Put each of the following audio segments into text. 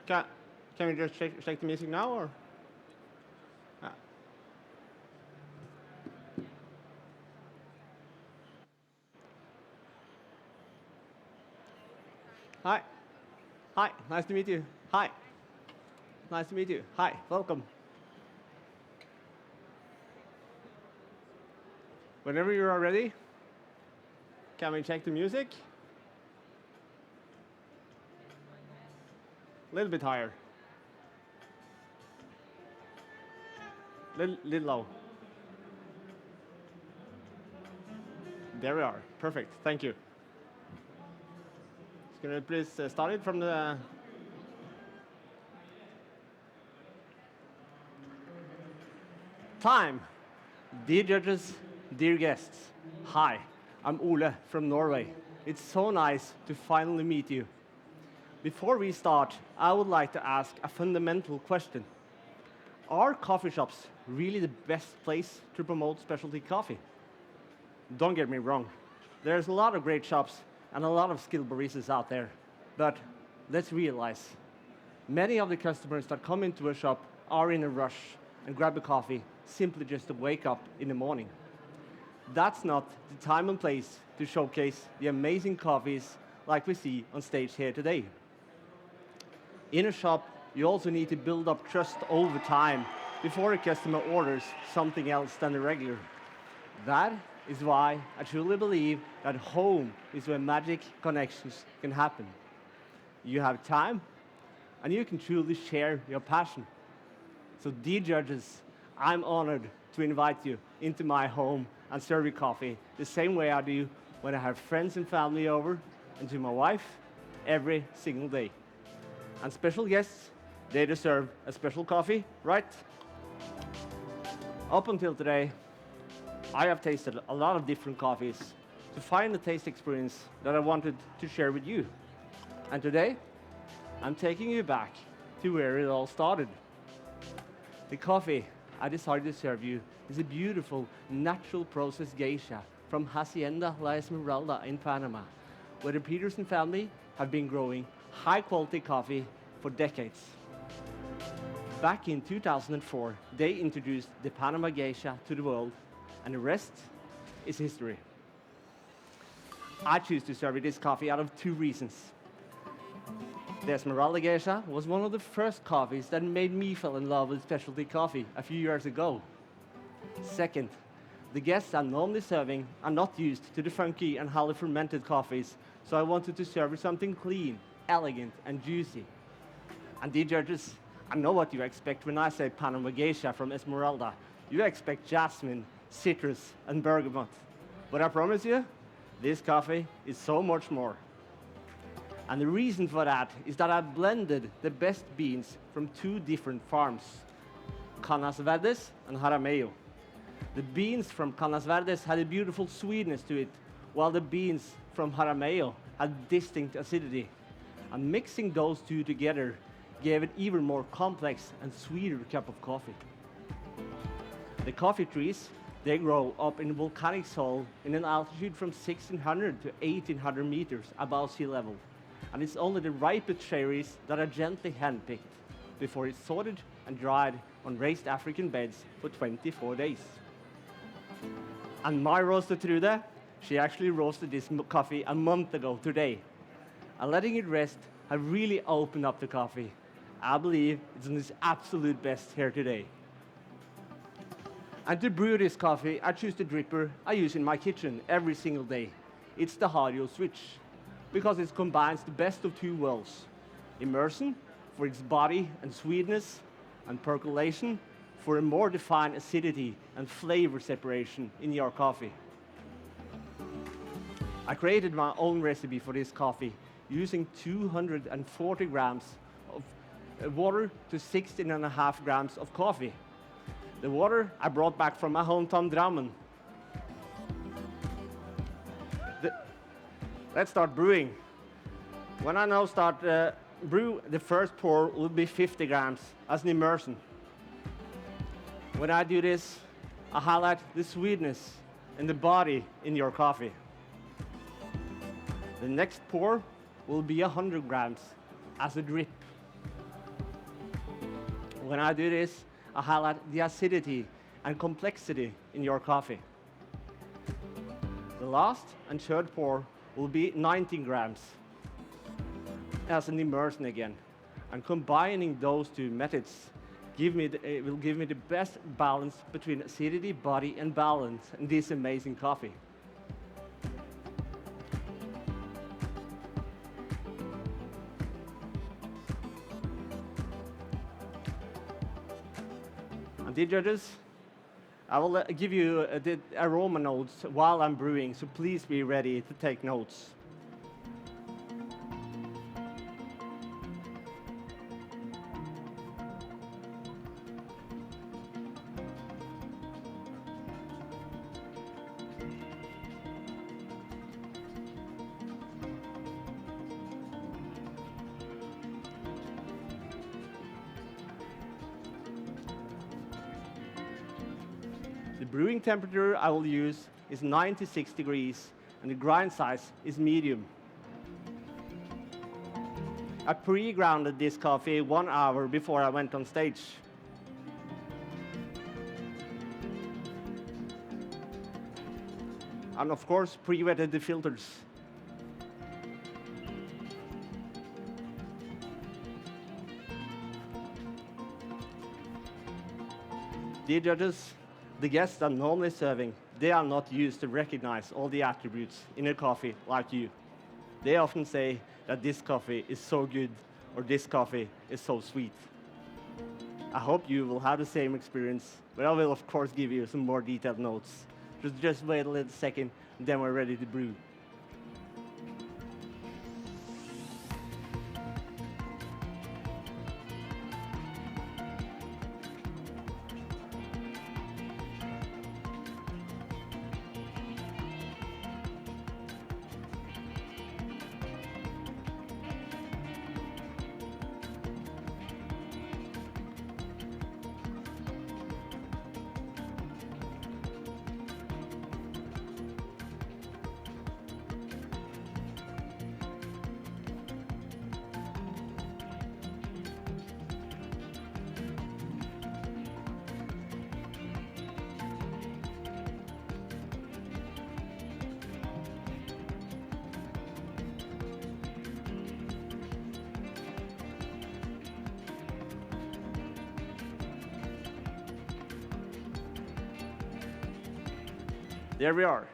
Can, can we just check the music now, or? Ah. Hi. Hi. Nice to meet you. Hi. Nice to meet you. Hi. Welcome. Whenever you are ready, can we check the music? A little bit higher. Little low. There we are. Perfect. Thank you. Can you please start it from the... Time. Dear judges, dear guests. Hi, I'm Ole from Norway. It's so nice to finally meet you. Before we start, I would like to ask a fundamental question. Are coffee shops really the best place to promote specialty coffee? Don't get me wrong. There's a lot of great shops and a lot of skilled baristas out there. But let's realize, many of the customers that come into a shop are in a rush and grab a coffee simply just to wake up in the morning. That's not the time and place to showcase the amazing coffees like we see on stage here today. In a shop, you also need to build up trust over time before a customer orders something else than the regular. That is why I truly believe that home is where magic connections can happen. You have time, and you can truly share your passion. So, dear judges, I'm honored to invite you into my home and serve you coffee the same way I do when I have friends and family over, and to my wife every single day. And special guests, they deserve a special coffee, right? Up until today, I have tasted a lot of different coffees to find the taste experience that I wanted to share with you. And today, I'm taking you back to where it all started. The coffee I decided to serve you is a beautiful, natural processed geisha from Hacienda La Esmeralda in Panama, where the Peterson family have been growing high-quality coffee for decades. Back in 2004, they introduced the Panama geisha to the world, and the rest is history. I choose to serve you this coffee out of two reasons. The Esmeralda geisha was one of the first coffees that made me fall in love with specialty coffee a few years ago. Second, the guests I'm normally serving are not used to the funky and highly fermented coffees, so I wanted to serve you something clean, elegant, and juicy. And dear judges, I know what you expect when I say Panama geisha from Esmeralda. You expect jasmine, citrus, and bergamot. But I promise you, this coffee is so much more. And the reason for that is that I blended the best beans from two different farms, Canas Verdes and Jaramillo. The beans from Canas Verdes had a beautiful sweetness to it, while the beans from Jaramillo had distinct acidity. And mixing those two together gave it even more complex and sweeter cup of coffee. The coffee trees, they grow up in volcanic soil in an altitude from 1,600 to 1,800 meters above sea level. And it's only the ripest cherries that are gently handpicked before it's sorted and dried on raised African beds for 24 days. And my roaster Trude, she actually roasted this coffee a month ago today. And letting it rest have really opened up the coffee. I believe it's in its absolute best here today. And to brew this coffee, I choose the dripper I use in my kitchen every single day. It's the Hario Switch, because it combines the best of two worlds. Immersion for its body and sweetness, and percolation for a more defined acidity and flavor separation in your coffee. I created my own recipe for this coffee using 240 grams of water to 16.5 grams of coffee. The water I brought back from my hometown Drammen. Let's start brewing. When I now start brew, the first pour will be 50 grams as an immersion. When I do this, I highlight the sweetness and the body in your coffee. The next pour will be 100 grams as a drip. When I do this, I highlight the acidity and complexity in your coffee. The last and third pour will be 19 grams as an immersion again. And combining those two methods will give me the best balance between acidity, body, and balance in this amazing coffee. And dear judges, I will give you the aroma notes while I'm brewing, so please be ready to take notes. The brewing temperature I will use is 96 degrees, and the grind size is medium. I pre-grounded this coffee 1 hour before I went on stage. And of course, pre-wetted the filters. Dear judges, the guests I'm normally serving, they are not used to recognize all the attributes in a coffee like you. They often say that this coffee is so good or this coffee is so sweet. I hope you will have the same experience, but I will of course give you some more detailed notes. Just wait a little second, and then we're ready to brew. There we are.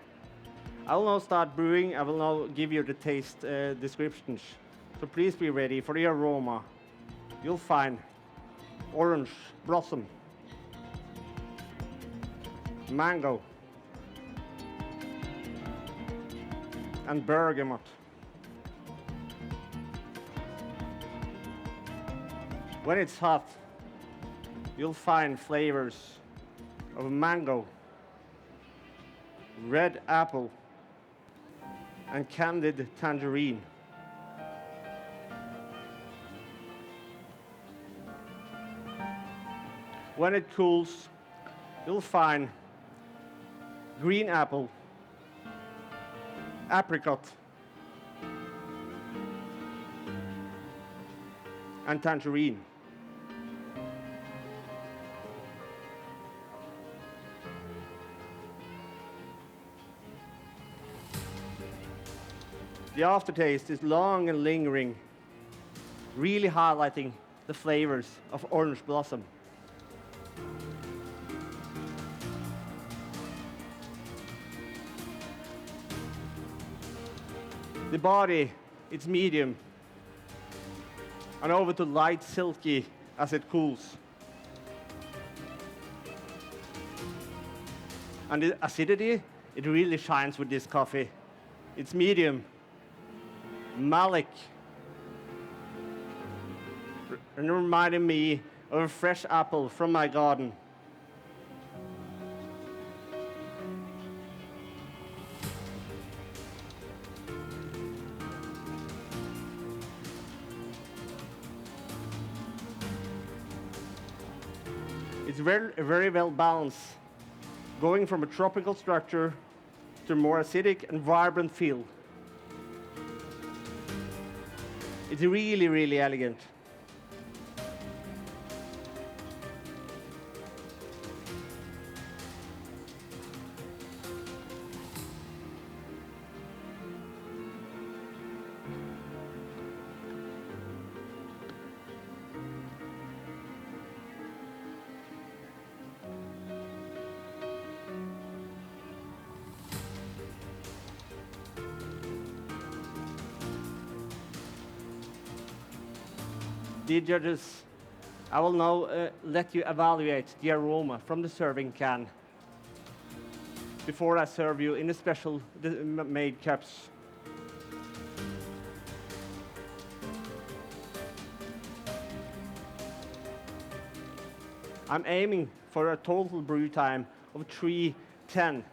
I will now start brewing. I will now give you the taste descriptions. So please be ready for the aroma. You'll find orange blossom, mango, and bergamot. When it's hot, you'll find flavors of mango, red apple, and candied tangerine. When it cools, you'll find green apple, apricot, and tangerine. The aftertaste is long and lingering, really highlighting the flavors of orange blossom. The body, it's medium, and over to light silky as it cools. And the acidity, it really shines with this coffee. It's medium, malic, and reminding me of a fresh apple from my garden. It's very well balanced, going from a tropical structure to a more acidic and vibrant feel. It's really elegant. Dear judges, I will now let you evaluate the aroma from the serving can before I serve you in the special made cups. I'm aiming for a total brew time of 3:10.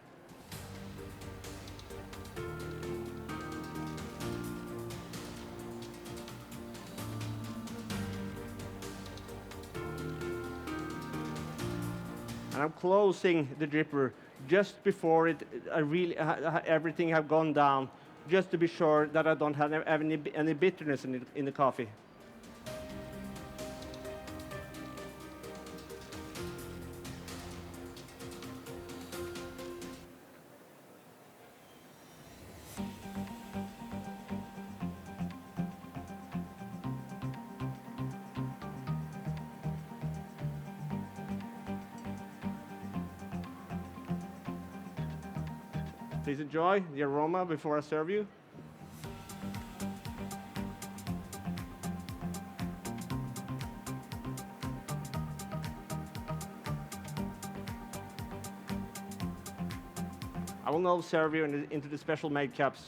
And I'm closing the dripper just before everything have gone down, just to be sure that I don't have any bitterness in the coffee. Please enjoy the aroma before I serve you. I will now serve you into the special made cups.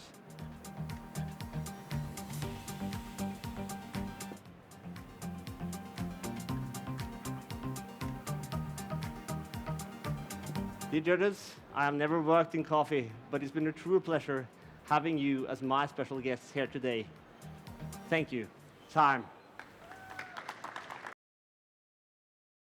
Dear judges, I have never worked in coffee, but it's been a true pleasure having you as my special guests here today. Thank you. Time.